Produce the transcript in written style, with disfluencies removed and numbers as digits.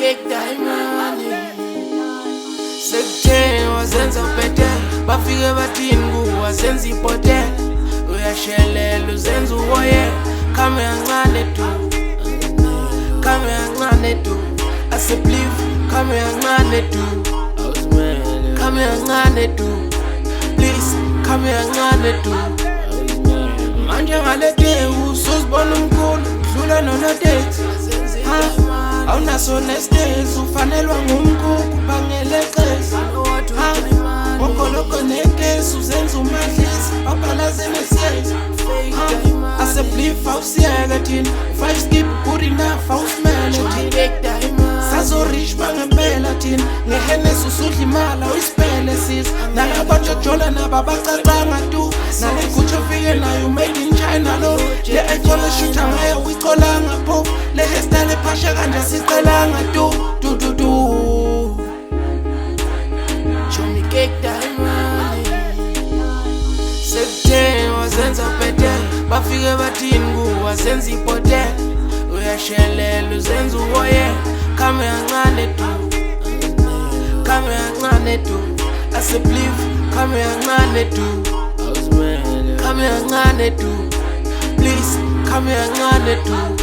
Cake Diamond Sekuthe wazenza ubhede bafike bathini kuwa senza ibhote uyashelela uzenza uwoye kame kancane tu kame kancane tu asebelieve kame kancane tu kame kancane tu please kame kancane tu manje ngalede usuzibona umkhulu dlula nonodate awunaso nesdays ufanelwa ngumkhukhu bangele xesa ngokoloko nekesi uzenza umadlisa babhalaze nesiyeza asebelieve awusiyeka thina u-5 skip good enough awusimele thina sazorich bangempela thina ngehenesi usudla imali awuyisipele sisa nalabajojola nabo abacacanga tu nalekutsho ufike nayo made in China lo le iphone shooter ngayo uyicolanga phofu le hairstyle ephasha kanje sicelanga tu Chomi Cake Diamond Sekuthe wazenza ubhede bafike bathini kuwa senza ibhote uyashelela uzenza uwoye kame kancane tu kame kancane tu asebelieve kame kancane tu kame kancane tu please kame kancane tu